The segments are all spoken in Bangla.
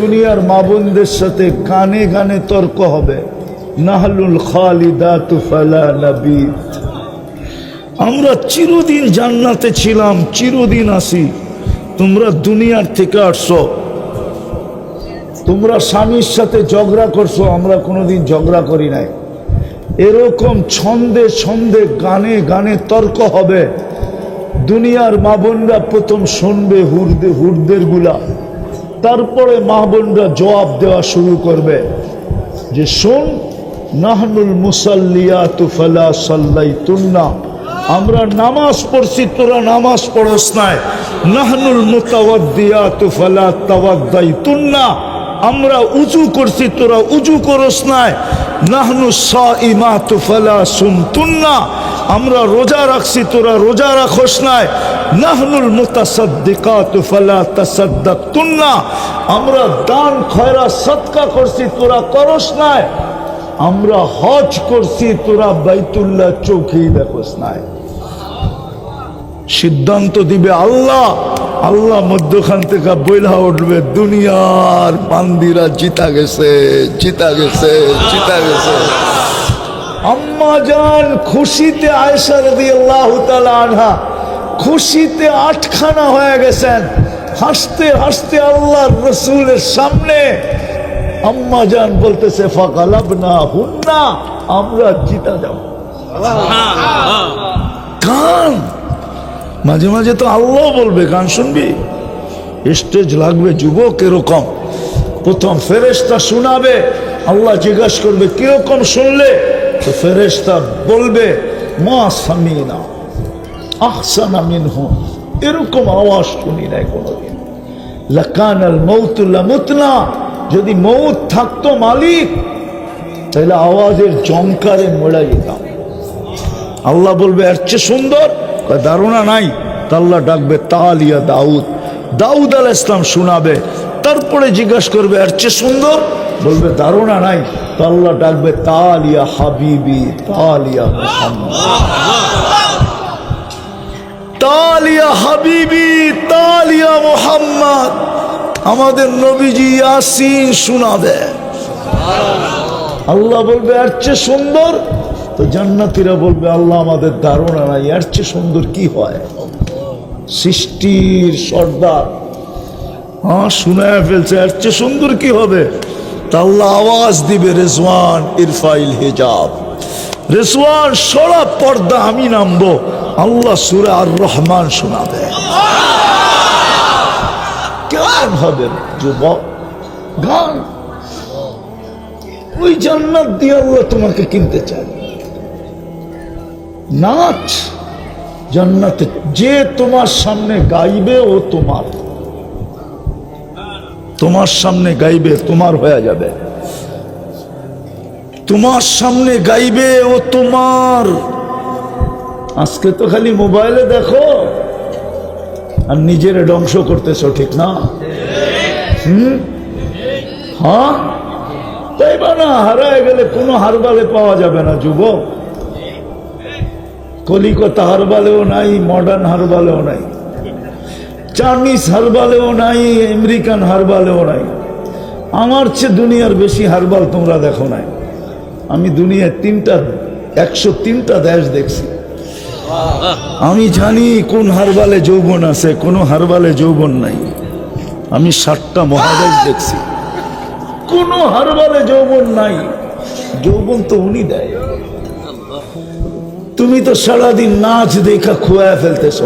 দুনিয়ার মা বোনদের সাথে গানে গানে তর্ক হবে। নাহলুল খালিদাতু ফালা নাবিত। আমরা চিরদিন জান্নাতে ছিলাম, চিরদিন আসি। তোমরা দুনিয়ার থেকে আসছো, তোমরা স্বামীর সাথে ঝগড়া করছো, আমরা কোনোদিন ঝগড়া করি নাই। এরকম ছন্দে ছন্দে গানে গানে তর্ক হবে। দুনিয়ার মা বোনরা প্রথম শুনবে হুরদের গুলা, তারপরে মা বোনরা জবাব দেওয়া শুরু করবে যে শোন, নাহনুল মুসাল্লিয়াতু ফালা সাল্লাইতুন্না, আমরা নামাজ পড়ছি তোরা নামাজ পড়স নাই। নাহনুল মুতাওয়াদ্দিয়াতু ফালা তাওয়াদ্দাইতুন্না, আমরা উজু করছি তোরা উজু করস নাই। নাহনু সাইমাতু ফালা সুমতুন্না, আমরা রোজা রাখছি তোরা রোজা রাখস নাই। নাহনুল মুতাসাদ্দিকাতু ফালা তাসাদ্দাকতুন্না, আমরা দান খয়রাত সাদকা করছি তোরা করস নাই। আমরা হজ করছি তোরা বাইতুল্লাহ চৌকি দেখস নাই। সিদ্ধান্ত দিবে আল্লাহ। আল্লাহ মধ্যখান থেকে বইলা উঠবে, দুনিয়ার বান্দিরা জিতা গেছে, জিতা গেছে, জিতা গেছে। আম্মা জান খুশিতে, আয়েশা রাদিয়াল্লাহু তাআলা আনহা খুশিতে আটখানা হয়ে গেছেন। হাসতে হাসতে আল্লাহর রাসূলের সামনে আম্মা জান বলতেছে, ফাগালাবনা হুন্না, আমরা জিতা যাব। গান মাঝে মাঝে তো আল্লাহ বলবে, গান শুনবি, স্টেজ লাগবে যুবক এরকম। প্রথম ফেরেশতা শোনাবে, আল্লাহ জিজ্ঞাসা করবে কিরকম শুনলে, তো ফেরেশতা বলবে মা সামিনা আহসানা মিনহু, এরকম আওয়াজ শুনি নাই কোনোদিন। লাকানাল মাউতু লামুতনা, যদি মৌত থাকতো মালিক তাহলে আওয়াজের জমকারে মরে যেতাম। আল্লাহ বলবে এর চেয়ে সুন্দর, ধারণা নাই। তা আল্লাহ ডাকবে তালিয়া দাউদ, দাউদ আলাইহিস সালাম শোনাবে। তারপরে জিজ্ঞাসা করবে এর চেয়ে সুন্দর, বলবে ধারণা নাই। তা আল্লাহ ডাকবে তালিয়া হাবিবি, তালিয়া মুহাম্মদ, তালিয়া হাবিবি, তালিয়া মুহাম্মদ। আমাদের নবীজি ইয়াসিন শোনাবে। আল্লাহ বলবে এর চেয়ে সুন্দর, তো জান্নাতীরা বলবে আল্লাহ আমাদের ধারণা নাই এর চেয়ে সুন্দর কি হয়। সৃষ্টির সর্দার শুনায় ফেলছে, এর চেয়ে সুন্দর কি হবে। তা আল্লাহ আওয়াজ দিবে, রেজওয়ান ইরফাইল হিজাব, রেজওয়ান সরা পর্দা, আমি নামবো। আল্লাহ সূরা আর রহমান শোনাবে। কেমন হবে যুবক গান? ওই জান্নাত দিয়ে আল্লাহ তোমাকে কিনতে চায়। নাচ জান্নাতে, যে তোমার সামনে গাইবে ও তোমার, তোমার সামনে গাইবে তোমার হয়ে যাবে। তোমার সামনে গাইবে ও তোমার। আজকে তো খালি মোবাইলে দেখো আর নিজের ধ্বংস করতেছো, ঠিক না? হ্যাঁ, তাই বা না? হারায় গেলে কোনো হারবালে পাওয়া যাবে না যুবক। কলিকাতা হারবালেও নাই, মডার্ন হারবালেও নাই, চাইনিজ হারবালেও নাই, আমেরিকান হারবালেও নাই। আমার চেয়ে দুনিয়ার বেশি হারবাল তোমরা দেখো নাই। আমি দুনিয়ার 103টা দেশ দেখছি। আমি জানি কোন হারবালে যৌবন আছে, কোন হারবালে যৌবন নাই। আমি 7টা মহাদেশ দেখছি, কোন হারবালে যৌবন নাই। যৌবন তো উনি দেয়। তুমি তো সারাদিন নাচ দেখা খোয়া ফেলতেছ।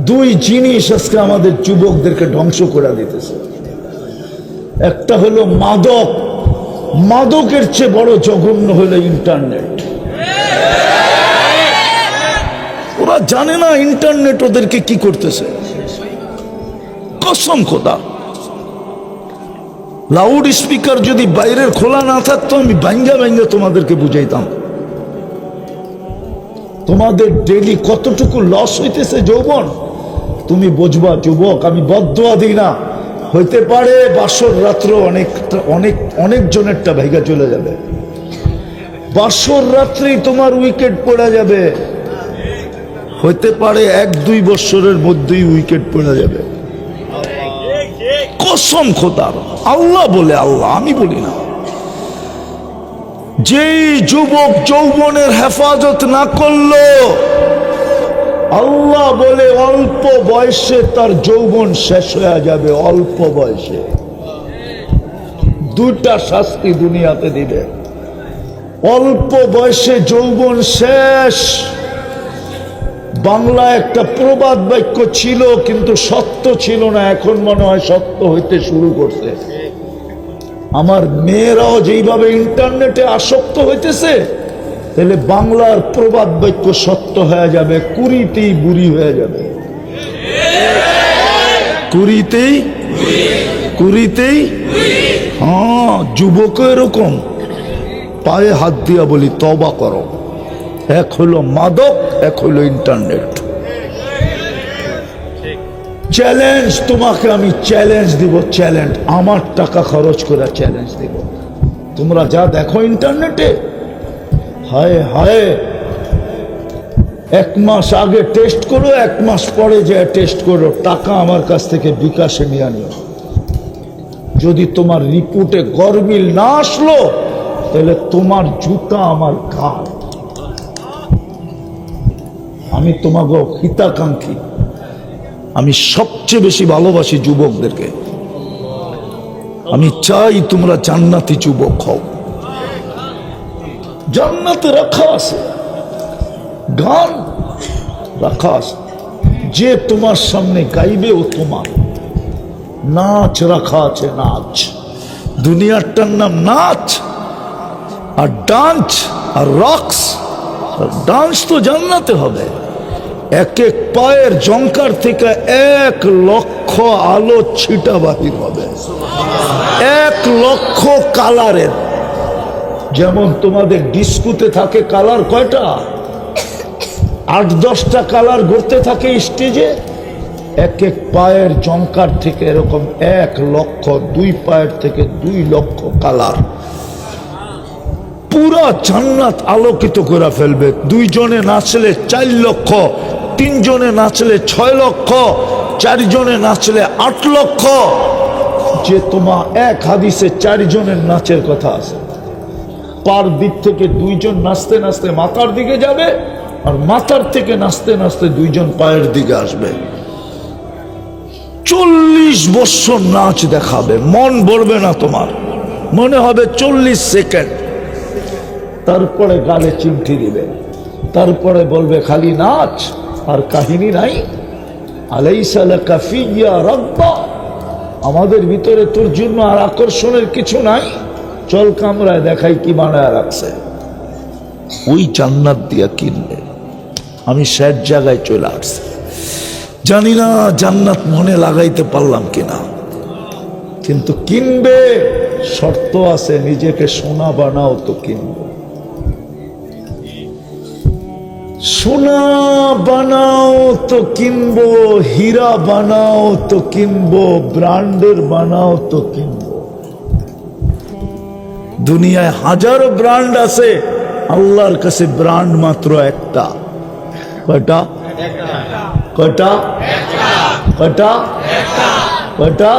দুই জিনিস আজকে আমাদের যুবকদেরকে ধ্বংস করে দিতেছে। একটা হলো মাদক, মাদকের চেয়ে বড় জঘন্য হলো ইন্টারনেট। ওরা জানে না ইন্টারনেট ওদেরকে কি করতেছে। কসম খোদা, লাউড স্পিকার যদি বাইরের খোলা না থাকতো আমি ভাঙ্গা ভাঙ্গা তোমাদেরকে বুঝাইতাম। তোমাদের ডেইলি কতটুকু লস হইতেছে যৌবন তুমি বুঝবা যুবক। আমি বদদোয়া দিই না, হইতে পারে বাসর রাত্র অনেক জনেরটা ভাইগা চলে যাবে। বাসর রাত্রেই তোমার উইকেট পড়ে যাবে। হইতে পারে 1-2 বছরের মধ্যেই উইকেট পড়ে যাবে। কসম খোদার, আল্লাহ বলে, আল্লাহ, আমি বলি না। যেই যুবক যৌবনের হেফাজত না করলো, আল্লাহ বলে অল্প বয়সে তার যৌবন শেষ হয়ে যাবে। অল্প বয়সে দুইটা শাস্তি দুনিয়াতে দিবে। অল্প বয়সে যৌবন শেষ। বাংলা একটা প্রবাদ বাক্য ছিল, কিন্তু সত্য ছিল না, এখন মনে হয় সত্য হইতে শুরু করছে। আমার মেয়েরাও যেইভাবে ইন্টারনেটে আসক্ত হইতেছে, তাহলে বাংলার প্রবাদ বাক্য সত্য হয়ে যাবে, কুড়িতেই বুড়ি হয়ে যাবে। কুড়িতেই হ্যাঁ, যুবক এরকম। পায়ে হাত দিয়া বলি, তওবা করো। এক হলো মাদক, এক হলো ইন্টারনেট। চ্যালেঞ্জ, তোমাকে আমি চ্যালেঞ্জ দিব, চ্যালেঞ্জ, আমার টাকা খরচ করে চ্যালেঞ্জ দিব। তোমরা যা দেখো ইন্টারনেটে, হায় হায়, 1 মাস আগে টেস্ট করো, 1 মাস পরে যে টেস্ট করো, টাকা আমার কাছ থেকে বিকাশে নিয়ে নিও। যদি তোমার রিপোর্টে গরমিল না আসলো, তাহলে তোমার জুতা আমার ঘাড়। আমি তোমাকে হিতাকাঙ্ক্ষী, আমি সবচেয়ে বেশি ভালোবাসি যুবকদেরকে। আমি চাই তোমরা জান্নাতি যুবক হও। জান্নাতে রাখা আছে, গান রাখা আছে, যে তোমার সামনে গাইবে ও তোমার। নাচ রাখা আছে, নাচ। দুনিয়াটার নাম নাচ, আর ডান্স আর রক্স। ডান্স তো জান্নাতে হবে। এক এক পায়ের জঙ্কার থেকে 1 লক্ষ আলো ছিটা বাহির হবে, 1 লক্ষ কালারের। যেমন তোমাদের ডিস্কোতে থাকে কালার কয়টা, 8-10টা কালার ঘুরতে থাকে স্টেজে। এক এক পায়ের জঙ্কার থেকে এরকম 1 লক্ষ, 2 পায়ের থেকে 2 লক্ষ কালার। পুরা জান্নাত আলোকিত করে ফেলবে। 2 জনে নাচলে 4 লক্ষ, 3 জনে নাচলে 6 লক্ষ, 4 জনে নাচলে 8 লক্ষ। যে তোমার এক হাদিসে 4 জনের নাচের কথা আছে। পার দিক থেকে 2 জন নাচতে নাচতে মাথার দিকে যাবে, আর মাথার থেকে নাচতে নাচতে 2 জন পায়ের দিকে আসবে। 40 বছর নাচ দেখাবে, মন ভরবে না তোমার, মনে হবে 40 সেকেন্ড। তারপরে গালে চিমটি দিবে, তারপরে বলবে খালি নাচ আর কাহিনী নাই। আলাইসা লাকা ফিয়া রাব্বা, আমাদের ভিতরে তোর জন্য আর আকর্ষণের কিছু নাই। চল কামরায় দেখাই কি বানায় রাখছে। ওই জান্নাত দিয়া কিনবে। আমি শেষ জায়গায় চলে আসছি, জানি না জান্নাত মনে লাগাইতে পারলাম কিনা, কিন্তু কিনবে। শর্ত আছে, নিজেকে সোনা বানাও তো কিনবো। সোনা বানাও তো কিনবো, হীরা বানাও তো কিনবো, ব্র্যান্ডের বানাও তো কিনবো। দুনিয়ায় হাজারো ব্র্যান্ড আছে, আল্লাহর কাছে ব্র্যান্ড মাত্র একটা। কয়টা? কয়টা? কয়টা? কয়টা?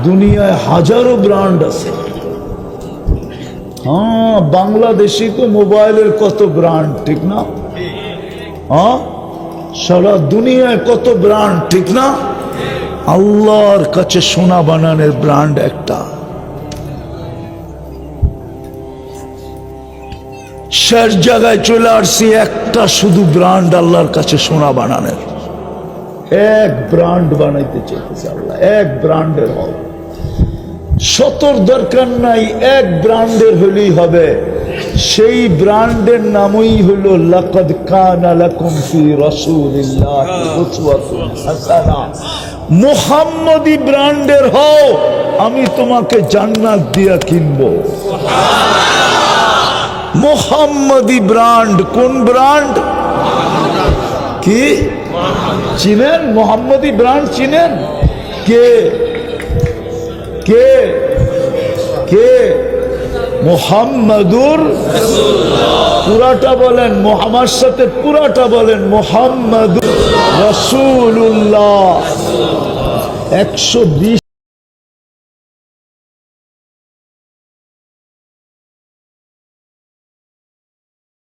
দুনিয়ায় হাজারো ব্র্যান্ড আছে। হ্যাঁ, বাংলাদেশি তো মোবাইলের কত ব্র্যান্ড, ঠিক না? হ্যাঁ, সারা দুনিয়ায় কত ব্র্যান্ড, ঠিক না? আল্লাহর কাছে সোনা বানানোর ব্র্যান্ড একটা। শেষ জায়গায় চলে আসছি, একটা শুধু ব্র্যান্ড আল্লাহর কাছে সোনা বানানোর। এক ব্র্যান্ড বানাইতে চাইতেছে আল্লাহ, এক ব্র্যান্ডের হোক। 70 দরকার নাই, এক ব্র্যান্ডের হলেই হবে। সেই ব্র্যান্ডের নামই হলো লাকাদ কানা লাকুম ফি রাসূলিল্লাহি উসওয়াতুন হাসানাহ। মুহাম্মদি ব্র্যান্ডের হও, আমি তোমাকে জান্নাত দিয়া কিনবো। মুহাম্মদি ব্র্যান্ড। কোন ব্র্যান্ড? কি চিনেন? মুহাম্মদি ব্র্যান্ড চিনেন? কে কে কে? মুহাম্মাদুর রাসূলুল্লাহ। পুরাটা বলেন, আমার সাথে পুরাটা বলেন, মুহাম্মাদুর রাসূলুল্লাহ। 120